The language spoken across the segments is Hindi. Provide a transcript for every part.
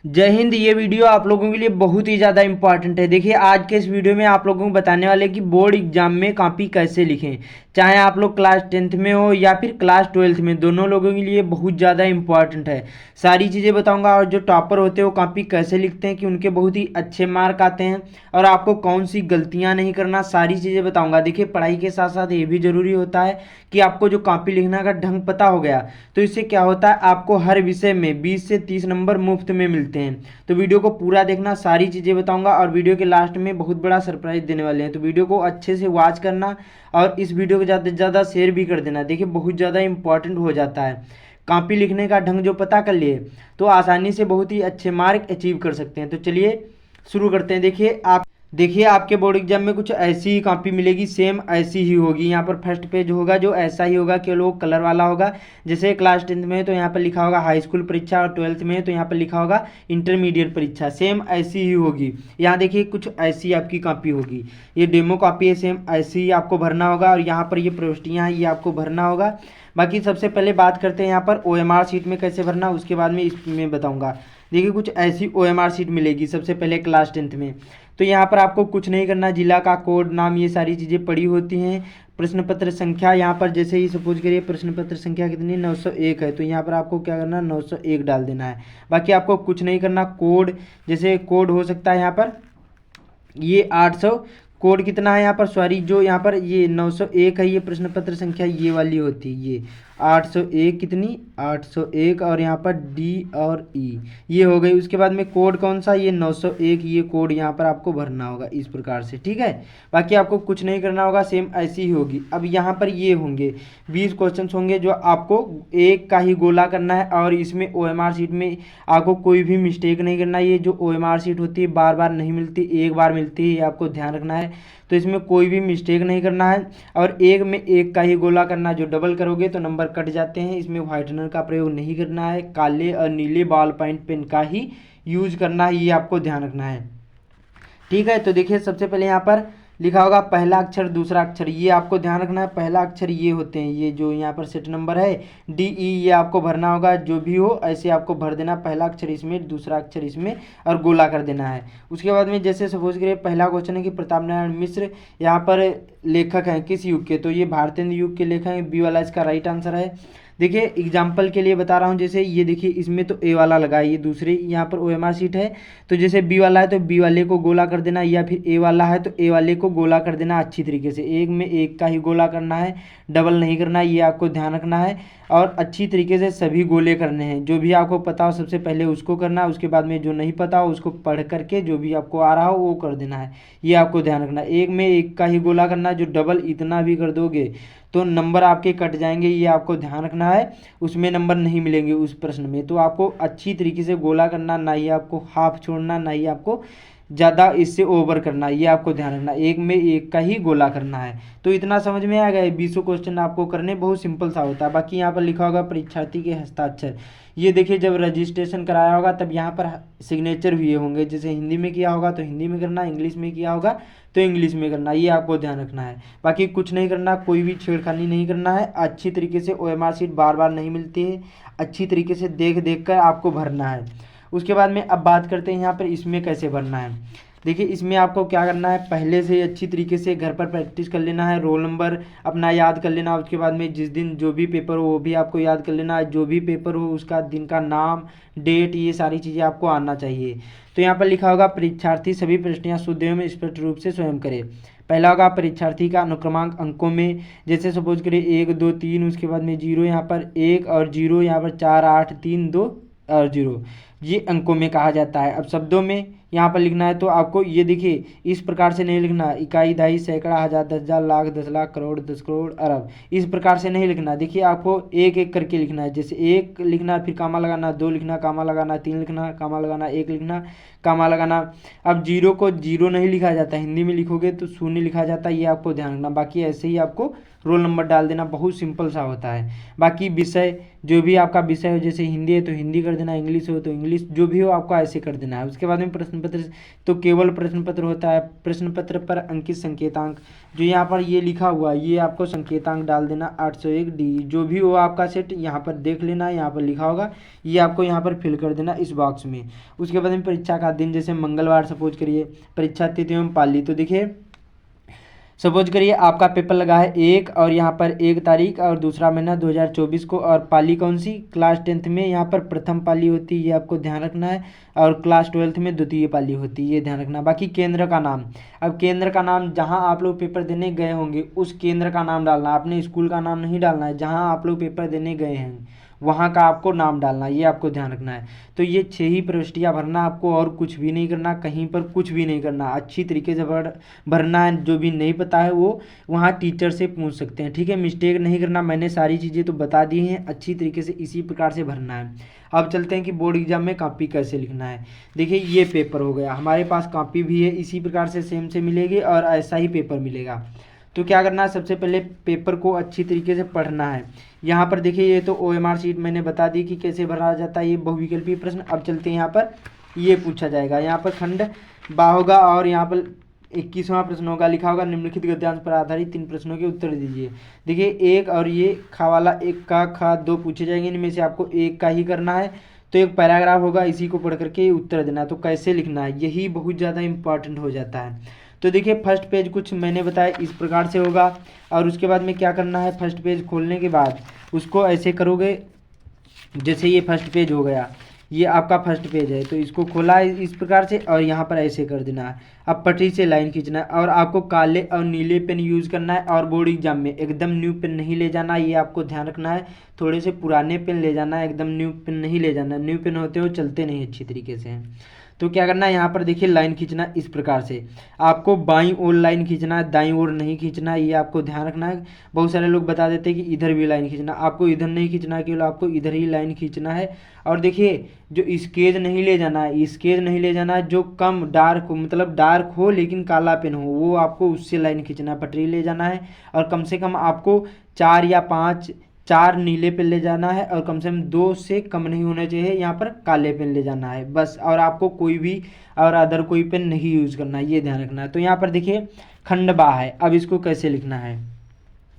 जय हिंद। ये वीडियो आप लोगों के लिए बहुत ही ज़्यादा इंपॉर्टेंट है। देखिए, आज के इस वीडियो में आप लोगों को बताने वाले कि बोर्ड एग्जाम में कॉपी कैसे लिखें। चाहे आप लोग क्लास 10th में हो या फिर क्लास 12th में, दोनों लोगों के लिए बहुत ज़्यादा इंपॉर्टेंट है। सारी चीज़ें बताऊंगा, और जो टॉपर होते हैं वो कॉपी कैसे लिखते हैं कि उनके बहुत ही अच्छे मार्क आते हैं, और आपको कौन सी गलतियाँ नहीं करना, सारी चीज़ें बताऊँगा। देखिए, पढ़ाई के साथ साथ ये भी ज़रूरी होता है कि आपको जो कॉपी लिखना का ढंग पता हो गया, तो इससे क्या होता है, आपको हर विषय में 20 से 30 नंबर मुफ्त में मिलते हैं। तो वीडियो को पूरा देखना, सारी चीज़ें बताऊंगा, और वीडियो के लास्ट में बहुत बड़ा सरप्राइज देने वाले हैं। तो वीडियो को अच्छे से वॉच करना, और इस वीडियो को ज़्यादा से ज़्यादा शेयर भी कर देना। देखिए, बहुत ज़्यादा इंपॉर्टेंट हो जाता है। कॉपी लिखने का ढंग जो पता कर लिए तो आसानी से बहुत ही अच्छे मार्क अचीव कर सकते हैं। तो चलिए शुरू करते हैं। देखिए, आपके बोर्ड एग्जाम में कुछ ऐसी ही कॉपी मिलेगी, सेम ऐसी ही होगी। यहाँ पर फर्स्ट पेज होगा जो ऐसा ही होगा, केवल वो कलर वाला होगा। जैसे क्लास 10th में है तो यहाँ पर लिखा होगा हाई स्कूल परीक्षा, और 12th में है तो यहाँ पर लिखा होगा इंटरमीडिएट परीक्षा। सेम ऐसी ही होगी। यहाँ देखिए, कुछ ऐसी आपकी कॉपी होगी। ये डेमो कॉपी है, सेम ऐसी ही आपको भरना होगा, और यहाँ पर ये प्रविष्टियाँ हैं, ये आपको भरना होगा। बाकी सबसे पहले बात करते हैं यहाँ पर OMR शीट में कैसे भरना, उसके बाद में इसमें बताऊँगा। देखिए, कुछ ऐसी OMR शीट मिलेगी सबसे पहले क्लास 10th में। तो यहाँ पर आपको कुछ नहीं करना, जिला का कोड, नाम, ये सारी चीज़ें पड़ी होती हैं। प्रश्न पत्र संख्या, यहाँ पर जैसे ही सपोज करिए प्रश्न पत्र संख्या कितनी 901 है, तो यहाँ पर आपको क्या करना, 901 डाल देना है। बाकी आपको कुछ नहीं करना। कोड, जैसे कोड हो सकता है यहाँ पर ये 800, कोड कितना है यहाँ पर, सॉरी, जो यहाँ पर ये 901 है, ये प्रश्न पत्र संख्या ये वाली होती है, ये 801, कितनी 801, और यहाँ पर डी और ई, ये हो गई। उसके बाद में कोड कौन सा, ये 901, ये कोड यहाँ पर आपको भरना होगा इस प्रकार से, ठीक है। बाकी आपको कुछ नहीं करना होगा, सेम ऐसी ही होगी। अब यहाँ पर ये होंगे 20 क्वेश्चन होंगे जो आपको एक का ही गोला करना है, और इसमें OMR शीट में आपको कोई भी मिस्टेक नहीं करना। ये जो OMR शीट होती है बार बार नहीं मिलती, एक बार मिलती है, ये आपको ध्यान रखना है। तो इसमें कोई भी मिस्टेक नहीं करना है, और एक में एक का ही गोला करना। जो डबल करोगे तो नंबर कट जाते हैं। इसमें व्हाइटनर का प्रयोग नहीं करना है, काले और नीले बॉल पॉइंट पेन का ही यूज करना है, ये आपको ध्यान रखना है, ठीक है। तो देखिए, सबसे पहले यहाँ पर लिखा होगा पहला अक्षर, दूसरा अक्षर, ये आपको ध्यान रखना है। पहला अक्षर ये होते हैं, ये जो यहाँ पर सेट नंबर है DE, ये आपको भरना होगा। जो भी हो ऐसे आपको भर देना, पहला अक्षर इसमें, दूसरा अक्षर इसमें, और गोला कर देना है। उसके बाद में जैसे सपोज करिए पहला क्वेश्चन है कि प्रताप नारायण मिश्र यहाँ पर लेखक हैं किस युग के, तो ये भारतेंद्र युग के लेखक हैं, बी वाला इसका राइट आंसर है। देखिए, एग्जाम्पल के लिए बता रहा हूँ, जैसे ये देखिए, इसमें तो ए वाला लगा है, ये दूसरे यहाँ पर OMR शीट है, तो जैसे बी वाला है तो बी वाले को गोला कर देना, या फिर ए वाला है तो ए वाले को गोला कर देना अच्छी तरीके से। एक में एक का ही गोला करना है, डबल नहीं करना, ये आपको ध्यान रखना है। और अच्छी तरीके से सभी गोले करने हैं। जो भी आपको पता हो सबसे पहले उसको करना है, उसके बाद में जो नहीं पता हो उसको पढ़ करके जो भी आपको आ रहा हो वो कर देना है, ये आपको ध्यान रखना है। एक में एक का ही गोला करना है, जो डबल इतना भी कर दोगे तो नंबर आपके कट जाएंगे, ये आपको ध्यान रखना है। उसमें नंबर नहीं मिलेंगे उस प्रश्न में। तो आपको अच्छी तरीके से गोला करना, ना ही आपको हाफ छोड़ना, ना ही आपको ज़्यादा इससे ओवर करना, ये आपको ध्यान रखना। एक में एक का ही गोला करना है। तो इतना समझ में आ गया। 20 क्वेश्चन आपको करने बहुत सिंपल सा होता है। बाकी यहाँ पर लिखा होगा परीक्षार्थी के हस्ताक्षर, ये देखिए, जब रजिस्ट्रेशन कराया होगा तब यहाँ पर सिग्नेचर हुए होंगे। जैसे हिंदी में किया होगा तो हिंदी में करना, इंग्लिश में किया होगा तो इंग्लिश में करना, ये आपको ध्यान रखना है। बाकी कुछ नहीं करना, कोई भी छेड़खानी नहीं करना है। अच्छी तरीके से OMR शीट बार बार नहीं मिलती है, अच्छी तरीके से देख देख कर आपको भरना है। उसके बाद में अब बात करते हैं यहाँ पर इसमें कैसे भरना है। देखिए, इसमें आपको क्या करना है, पहले से अच्छी तरीके से घर पर प्रैक्टिस कर लेना है, रोल नंबर अपना याद कर लेना। उसके बाद में जिस दिन जो भी पेपर हो वो भी आपको याद कर लेना है। जो भी पेपर हो उसका दिन का नाम, डेट, ये सारी चीज़ें आपको आना चाहिए। तो यहाँ पर लिखा होगा परीक्षार्थी सभी प्रश्नियाँ शुद्ध एवं स्पष्ट रूप से स्वयं करे। पहला होगा परीक्षार्थी का अनुक्रमांक अंकों में, जैसे सपोज करिए 1 2 3, उसके बाद में 0 यहाँ पर 1 और 0 यहाँ पर 4 8 3 2 और 0, ये अंकों में कहा जाता है। अब शब्दों में यहाँ पर लिखना है, तो आपको ये देखिए इस प्रकार से नहीं लिखना, इकाई, दहाई, सैकड़ा, हज़ार, 10,000, लाख, 10 लाख, करोड़, 10 करोड़, अरब, इस प्रकार से नहीं लिखना। देखिए, आपको एक एक करके लिखना है। जैसे 1 लिखना, फिर कामा लगाना, 2 लिखना, कामा लगाना, 3 लिखना, कामा लगाना, 1 लिखना, कामा लगाना। अब 0 को 0 नहीं लिखा जाता, हिंदी में लिखोगे तो शून्य लिखा जाता है, ये आपको ध्यान रखना। बाकी ऐसे ही आपको रोल नंबर डाल देना, बहुत सिंपल सा होता है। बाकी विषय, जो भी आपका विषय हो, जैसे हिंदी है तो हिंदी कर देना, इंग्लिश हो तो इंग्लिश इंग्लिश जो भी हो आपको ऐसे कर देना है। उसके बाद में प्रश्न पत्र, तो केवल प्रश्न पत्र होता है। प्रश्न पत्र पर अंकित संकेतांक, जो यहाँ पर ये लिखा हुआ है ये आपको संकेतांक डाल देना 801D, जो भी हो आपका सेट यहाँ पर देख लेना, यहाँ पर लिखा होगा, ये आपको यहाँ पर फिल कर देना इस बॉक्स में। उसके बाद में परीक्षा का दिन, जैसे मंगलवार सपोज करिए, परीक्षा तिथि एवं पाली, तो देखिए सपोज करिए आपका पेपर लगा है 1 और यहाँ पर 1 तारीख और दूसरा महीना 2024 को, और पाली कौन सी, क्लास 10th में यहाँ पर प्रथम पाली होती है, ये आपको ध्यान रखना है, और क्लास 12th में द्वितीय पाली होती है, ये ध्यान रखना। बाकी केंद्र का नाम, अब केंद्र का नाम जहाँ आप लोग पेपर देने गए होंगे उस केंद्र का नाम डालना, अपने स्कूल का नाम नहीं डालना है, जहाँ आप लोग पेपर देने गए हैं वहाँ का आपको नाम डालना, ये आपको ध्यान रखना है। तो ये 6 ही प्रविष्टियाँ भरना आपको, और कुछ भी नहीं करना, कहीं पर कुछ भी नहीं करना, अच्छी तरीके से भरना है। जो भी नहीं पता है वो वहाँ टीचर से पूछ सकते हैं, ठीक है, मिस्टेक नहीं करना। मैंने सारी चीज़ें तो बता दी हैं, अच्छी तरीके से इसी प्रकार से भरना है। अब चलते हैं कि बोर्ड एग्जाम में कॉपी कैसे लिखना है। देखिए ये पेपर हो गया, हमारे पास कॉपी भी है, इसी प्रकार से सेम से मिलेगी और ऐसा ही पेपर मिलेगा। तो क्या करना है, सबसे पहले पेपर को अच्छी तरीके से पढ़ना है। यहाँ पर देखिए ये तो OMR शीट मैंने बता दी कि कैसे भरा जाता है, ये बहुविकल्पीय प्रश्न। अब चलते हैं यहाँ पर, ये पूछा जाएगा, यहाँ पर खंड बा होगा और यहाँ पर 21वां प्रश्न होगा, लिखा होगा निम्नलिखित गद्यांश पर आधारित 3 प्रश्नों के उत्तर दीजिए। देखिए एक और ये खा वाला, एक का खा 2 पूछे जाएंगे, इनमें से आपको एक का ही करना है। तो एक पैराग्राफ होगा, इसी को पढ़ करके उत्तर देना है। तो कैसे लिखना है, यही बहुत ज़्यादा इंपॉर्टेंट हो जाता है। तो देखिए फर्स्ट पेज कुछ मैंने बताया इस प्रकार से होगा, और उसके बाद में क्या करना है, फर्स्ट पेज खोलने के बाद उसको ऐसे करोगे, जैसे ये फर्स्ट पेज हो गया, ये आपका फर्स्ट पेज है, तो इसको खोला इस प्रकार से और यहाँ पर ऐसे कर देना है। अब पटरी से लाइन खींचना है, और आपको काले और नीले पेन यूज़ करना है, और बोर्ड एग्जाम में एकदम न्यू पेन नहीं ले जाना, ये आपको ध्यान रखना है। थोड़े से पुराने पेन ले जाना है, एकदम न्यू पेन नहीं ले जाना, न्यू पेन होते हो चलते नहीं अच्छी तरीके से। तो क्या करना है, यहाँ पर देखिए लाइन खींचना इस प्रकार से, आपको बाईं ओर लाइन खींचना है, दाईं ओर नहीं खींचना है, ये आपको ध्यान रखना है। बहुत सारे लोग बता देते हैं कि इधर भी लाइन खींचना, आपको इधर नहीं खींचना है, केवल आपको इधर ही लाइन खींचना है। और देखिए जो स्केच नहीं ले जाना है, स्केच नहीं ले जाना है, जो कम डार्क हो, मतलब डार्क हो लेकिन काला पेन हो, वो आपको उससे लाइन खींचना है, पटरी ले जाना है। और कम से कम आपको 4 या 5, 4 नीले पेन ले जाना है, और कम से कम 2 से कम नहीं होना चाहिए, यहाँ पर काले पेन ले जाना है बस। और आपको कोई भी और अदर कोई पेन नहीं यूज़ करना है, ये ध्यान रखना है। तो यहाँ पर देखिए खंड बा है, अब इसको कैसे लिखना है।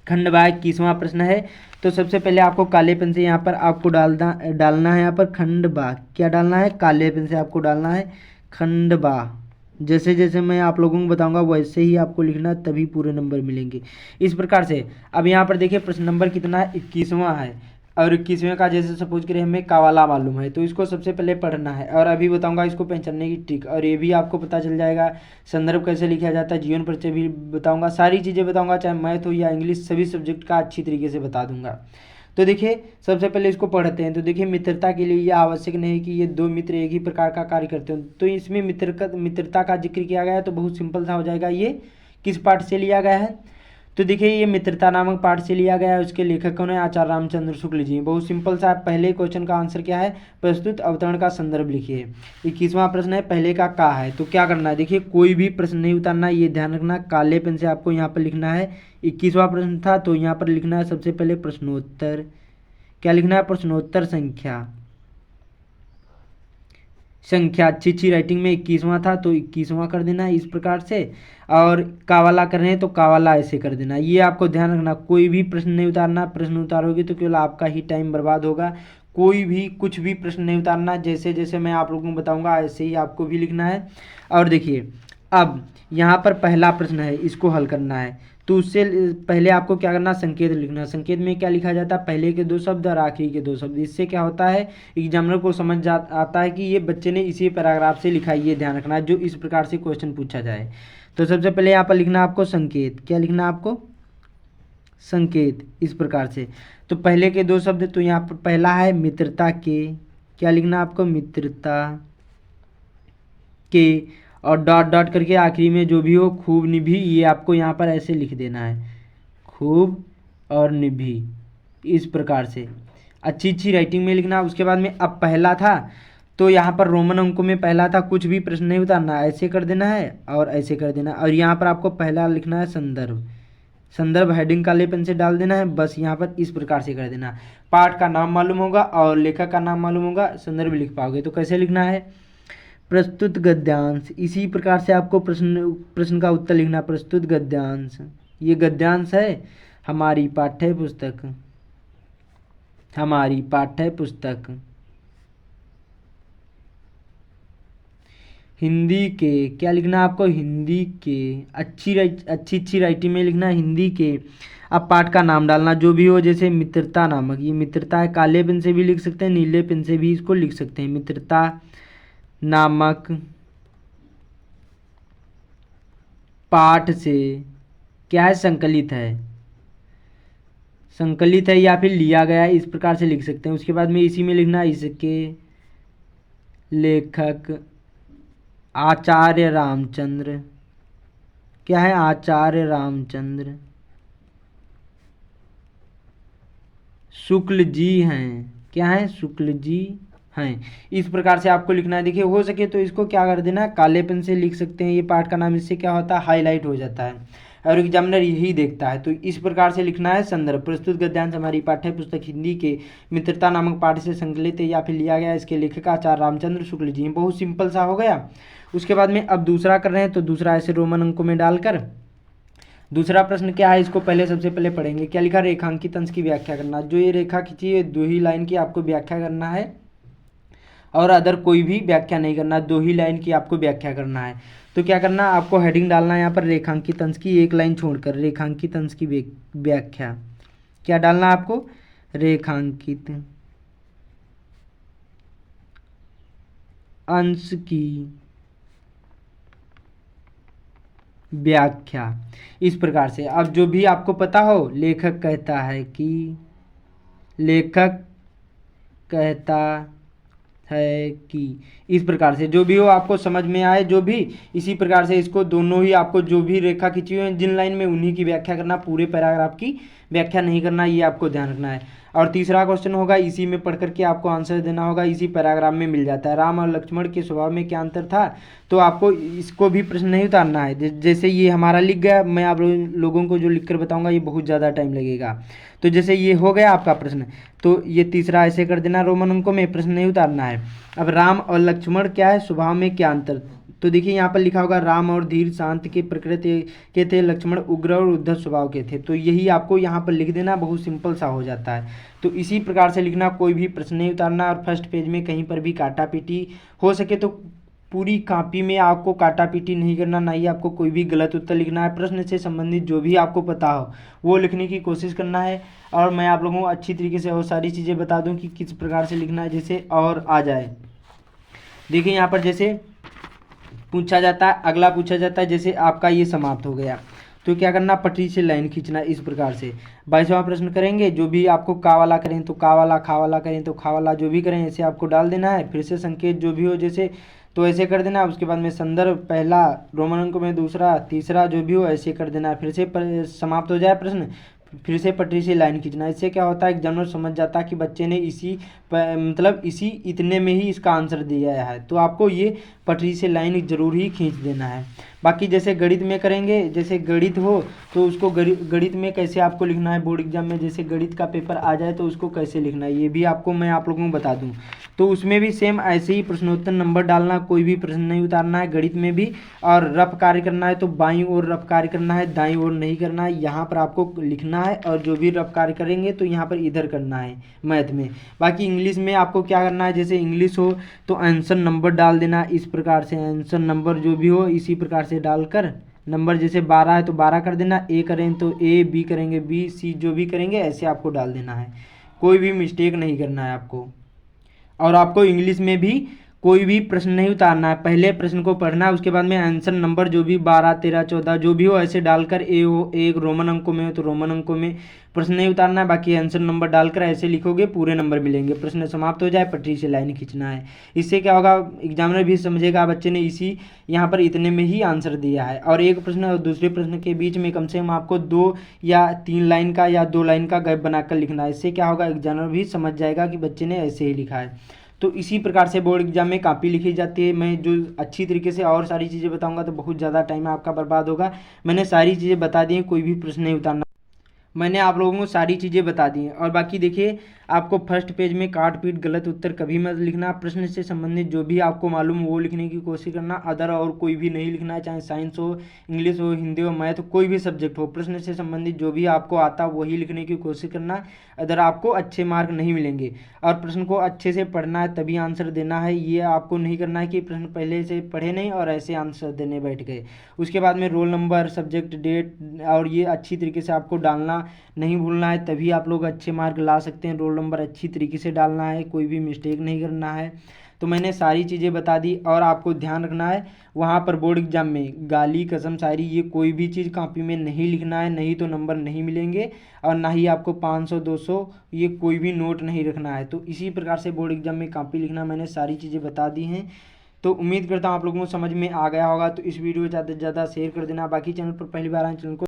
खंड बा 21वां प्रश्न है। तो सबसे पहले आपको काले पेन से यहाँ पर आपको डालना है, यहाँ पर खंड बा, क्या डालना है, काले पेन से आपको डालना है खंड बा। जैसे जैसे मैं आप लोगों को बताऊंगा वैसे ही आपको लिखना, तभी पूरे नंबर मिलेंगे इस प्रकार से। अब यहाँ पर देखिए प्रश्न नंबर कितना है, 21वां है, और 21वें का जैसे सपोज करिए हमें कावाला मालूम है, तो इसको सबसे पहले पढ़ना है, और अभी बताऊंगा इसको पहचानने की ट्रिक, और ये भी आपको पता चल जाएगा। संदर्भ कैसे लिखा जाता है, जीवन परिचय भी बताऊंगा, सारी चीज़ें बताऊंगा, चाहे मैथ हो या इंग्लिश, सभी सब्जेक्ट का अच्छी तरीके से बता दूंगा। तो देखिए सबसे पहले इसको पढ़ते हैं। तो देखिए मित्रता के लिए यह आवश्यक नहीं है कि ये 2 मित्र एक ही प्रकार का कार्य करते हो, तो इसमें मित्रता का जिक्र किया गया है, तो बहुत सिंपल सा हो जाएगा। ये किस पाठ से लिया गया है, तो देखिए ये मित्रता नामक पाठ से लिया गया है, उसके लेखक कौन है, आचार्य रामचंद्र शुक्ल जी। बहुत सिंपल सा, पहले क्वेश्चन का आंसर क्या है, प्रस्तुत अवतरण का संदर्भ लिखिए। 21वां प्रश्न है, पहले का है, तो क्या करना है, देखिए कोई भी प्रश्न नहीं उतारना, ये ध्यान रखना, काले पेन से आपको यहाँ पर लिखना है। 21वां प्रश्न था तो यहाँ पर लिखना है सबसे पहले प्रश्नोत्तर, क्या लिखना है, प्रश्नोत्तर संख्या अच्छी राइटिंग में 21वां था तो 21वां कर देना इस प्रकार से, और कावाला कर रहे हैं तो कावाला ऐसे कर देना। ये आपको ध्यान रखना, कोई भी प्रश्न नहीं उतारना, प्रश्न उतारोगे तो केवल आपका ही टाइम बर्बाद होगा। कोई भी कुछ भी प्रश्न नहीं उतारना, जैसे जैसे मैं आप लोगों को बताऊंगा ऐसे ही आपको भी लिखना है। और देखिए अब यहाँ पर पहला प्रश्न है, इसको हल करना है, तो उससे पहले आपको क्या करना, संकेत लिखना। संकेत में क्या लिखा जाता है, पहले के 2 शब्द और आखिरी के 2 शब्द। इससे क्या होता है, एग्जामिनर को समझ आता है कि ये बच्चे ने इसी पैराग्राफ से लिखा है, ये ध्यान रखना जो इस प्रकार से क्वेश्चन पूछा जाए। तो सबसे पहले यहाँ पर लिखना आपको संकेत, क्या लिखना आपको, संकेत इस प्रकार से। तो पहले के 2 शब्द, तो यहाँ पर पहला है मित्रता के, क्या लिखना आपको, मित्रता के, और डॉट डॉट करके आखिरी में जो भी हो, खूब निभी, ये आपको यहाँ पर ऐसे लिख देना है, खूब और निभी इस प्रकार से अच्छी राइटिंग में लिखना। उसके बाद में अब पहला था तो यहाँ पर रोमन अंकों में पहला था, कुछ भी प्रश्न नहीं उतारना, ऐसे कर देना है और ऐसे कर देना। और यहाँ पर आपको पहला लिखना है संदर्भ, संदर्भ हेडिंग काले पेन से डाल देना है, बस यहाँ पर इस प्रकार से कर देना। पाठ का नाम मालूम होगा और लेखक का नाम मालूम होगा, संदर्भ लिख पाओगे। तो कैसे लिखना है, प्रस्तुत गद्यांश, इसी प्रकार से आपको प्रश्न का उत्तर लिखना। प्रस्तुत गद्यांश, ये गद्यांश है हमारी पाठ्य पुस्तक, हमारी पाठ्य पुस्तक हिंदी के, क्या लिखना है आपको, हिंदी के, अच्छी राइटिंग में लिखना है, हिंदी के। अब पाठ का नाम डालना जो भी हो, जैसे मित्रता नामक, ये मित्रता है, काले पेन से भी लिख सकते हैं, नीले पेन से भी इसको लिख सकते हैं। मित्रता नामक पाठ से क्या है, संकलित है, संकलित है या फिर लिया गया है, इस प्रकार से लिख सकते हैं। उसके बाद में इसी में लिखना है, इसके लेखक आचार्य रामचंद्र, क्या है, आचार्य रामचंद्र शुक्ल जी हैं, क्या है, शुक्ल जी हैं। इस प्रकार से आपको लिखना है। देखिए हो सके तो इसको क्या कर देना, काले पेन से लिख सकते हैं ये पाठ का नाम, इससे क्या होता है, हाईलाइट हो जाता है और एग्जामिनर यही देखता है। तो इस प्रकार से लिखना है, संदर्भ प्रस्तुत गद्यांश हमारी पाठ्य पुस्तक हिंदी के मित्रता नामक पाठ से संकलित है या फिर लिया गया, इसके लेखक आचार्य रामचंद्र शुक्ल जी हैं। बहुत सिंपल सा हो गया। उसके बाद में अब दूसरा कर रहे हैं, तो दूसरा ऐसे रोमन अंकों में डालकर दूसरा प्रश्न क्या है, इसको पहले सबसे पहले पढ़ेंगे। क्या लिखा, रेखांकित अंश की व्याख्या करना। जो ये रेखा खींची है 2 ही लाइन की आपको व्याख्या करना है और अदर कोई भी व्याख्या नहीं करना, 2 ही लाइन की आपको व्याख्या करना है। तो क्या करना, आपको हेडिंग डालना है यहाँ पर, रेखांकित अंश की 1 लाइन छोड़कर, रेखांकित अंश की व्याख्या। क्या डालना आपको, रेखांकित अंश की व्याख्या। इस प्रकार से अब जो भी आपको पता हो, लेखक कहता है कि, लेखक कहता है कि, इस प्रकार से जो भी हो आपको समझ में आए, जो भी इसी प्रकार से इसको दोनों ही आपको जो भी रेखा खींची हुई है जिन लाइन में, उन्हीं की व्याख्या करना, पूरे पैराग्राफ की व्याख्या नहीं करना, ये आपको ध्यान रखना है। और तीसरा क्वेश्चन होगा, इसी में पढ़ करके आपको आंसर देना होगा, इसी पैराग्राफ में मिल जाता है। राम और लक्ष्मण के स्वभाव में क्या अंतर था, तो आपको इसको भी प्रश्न नहीं उतारना है। जैसे ये हमारा लिख गया, मैं आप लोगों को जो लिख कर बताऊँगा ये बहुत ज़्यादा टाइम लगेगा। तो जैसे ये हो गया आपका प्रश्न, तो ये तीसरा ऐसे कर देना, रोमन अंकों में, प्रश्न नहीं उतारना है। अब राम और लक्ष्मण क्या है, स्वभाव में क्या अंतर, तो देखिए यहाँ पर लिखा होगा, राम और धीर शांत के प्रकृति के थे, लक्ष्मण उग्र और उद्धत स्वभाव के थे। तो यही आपको यहाँ पर लिख देना, बहुत सिंपल सा हो जाता है। तो इसी प्रकार से लिखना, कोई भी प्रश्न नहीं उतारना। और फर्स्ट पेज में कहीं पर भी काटा पीटी, हो सके तो पूरी कॉपी में आपको काटा पीटी नहीं करना, ना ही आपको कोई भी गलत उत्तर लिखना है। प्रश्न से संबंधित जो भी आपको पता हो वो लिखने की कोशिश करना है। और मैं आप लोगों को अच्छी तरीके से और सारी चीज़ें बता दूं कि किस प्रकार से लिखना है, जैसे और आ जाए। देखिए यहाँ पर जैसे पूछा जाता है, अगला पूछा जाता है, जैसे आपका ये समाप्त हो गया तो क्या करना, पटरी से लाइन खींचना। इस प्रकार से 22वां प्रश्न करेंगे, जो भी आपको का वाला करें तो का वाला, खा वाला करें तो खा वाला, जो भी करें ऐसे आपको डाल देना है। फिर से संकेत जो भी हो जैसे तो ऐसे कर देना। उसके बाद में संदर्भ पहला, रोमन अंक में दूसरा, तीसरा जो भी हो ऐसे कर देना। फिर से समाप्त हो जाए प्रश्न, फिर से पटरी से लाइन खींचना। इससे क्या होता है, एग्जामिनर समझ जाता है कि बच्चे ने इसी इतने में ही इसका आंसर दिया है। तो आपको ये पटरी से लाइन जरूर ही खींच देना है। बाकी जैसे गणित में करेंगे, जैसे गणित हो तो उसको गणित में कैसे आपको लिखना है बोर्ड एग्जाम में, जैसे गणित का पेपर आ जाए तो उसको कैसे लिखना है ये भी आपको मैं आप लोगों को बता दूं। तो उसमें भी सेम ऐसे ही प्रश्नोत्तर नंबर डालना, कोई भी प्रश्न नहीं उतारना है गणित में भी। और रफ कार्य करना है तो बाईं ओर रफ कार्य करना है, दाईं ओर नहीं करना है। यहाँ पर आपको लिखना है और जो भी रफ कार्य करेंगे तो यहाँ पर इधर करना है मैथ में। बाकी इंग्लिश में आपको क्या करना है, जैसे इंग्लिश हो तो आंसर नंबर डाल देना। इस प्रकार से आंसर नंबर जो भी हो इसी प्रकार से डालकर नंबर, जैसे 12 है तो 12 कर देना, ए करें तो ए, बी करेंगे बी, सी जो भी करेंगे ऐसे आपको डाल देना है। कोई भी मिस्टेक नहीं करना है आपको। और आपको इंग्लिश में भी कोई भी प्रश्न नहीं उतारना है, पहले प्रश्न को पढ़ना है, उसके बाद में आंसर नंबर जो भी 12, 13, 14 जो भी हो ऐसे डालकर, ए हो एक रोमन अंकों में हो तो रोमन अंकों में प्रश्न नहीं उतारना है। बाकी आंसर नंबर डालकर ऐसे लिखोगे पूरे नंबर मिलेंगे। प्रश्न समाप्त हो जाए पटरी से लाइन खींचना है। इससे क्या होगा, एग्जामिनर भी समझेगा बच्चे ने इसी यहाँ पर इतने में ही आंसर दिया है। और एक प्रश्न और दूसरे प्रश्न के बीच में कम से कम आपको 2 या 3 लाइन का या 2 लाइन का गैप बनाकर लिखना है। इससे क्या होगा, एग्जामिनर भी समझ जाएगा कि बच्चे ने ऐसे ही लिखा है। तो इसी प्रकार से बोर्ड एग्जाम में कॉपी लिखी जाती है। मैं जो अच्छी तरीके से और सारी चीज़ें बताऊंगा तो बहुत ज़्यादा टाइम आपका बर्बाद होगा। मैंने सारी चीज़ें बता दी हैं, कोई भी प्रश्न नहीं उतारना। मैंने आप लोगों को सारी चीज़ें बता दी हैं। और बाकी देखिए, आपको फर्स्ट पेज में काट पीट गलत उत्तर कभी मत लिखना। प्रश्न से संबंधित जो भी आपको मालूम हो वो लिखने की कोशिश करना। अदर और कोई भी नहीं लिखना है, चाहे साइंस हो, इंग्लिश हो, हिंदी हो, मैथ हो, कोई भी सब्जेक्ट हो। प्रश्न से संबंधित जो भी आपको आता वही लिखने की कोशिश करना। अदर आपको अच्छे मार्क नहीं मिलेंगे। और प्रश्न को अच्छे से पढ़ना है तभी आंसर देना है। ये आपको नहीं करना है कि प्रश्न पहले से पढ़े नहीं और ऐसे आंसर देने बैठ गए। उसके बाद में रोल नंबर, सब्जेक्ट, डेट और ये अच्छी तरीके से आपको डालना नहीं भूलना है, तभी आप लोग अच्छे मार्क ला सकते हैं। रोल नंबर अच्छी तरीके से डालना है, कोई भी मिस्टेक नहीं करना है। तो मैंने सारी चीज़ें बता दी। और आपको ध्यान रखना है, वहाँ पर बोर्ड एग्जाम में गाली, कसम, शायरी ये कोई भी चीज़ कॉपी में नहीं लिखना है, नहीं तो नंबर नहीं मिलेंगे। और ना ही आपको 500 200 ये कोई भी नोट नहीं रखना है। तो इसी प्रकार से बोर्ड एग्जाम में कॉपी लिखना, मैंने सारी चीज़ें बता दी हैं। तो उम्मीद करता हूँ आप लोगों को समझ में आ गया होगा। तो इस वीडियो को ज़्यादा से ज़्यादा शेयर कर देना। बाकी चैनल पर पहली बार आए चैनल को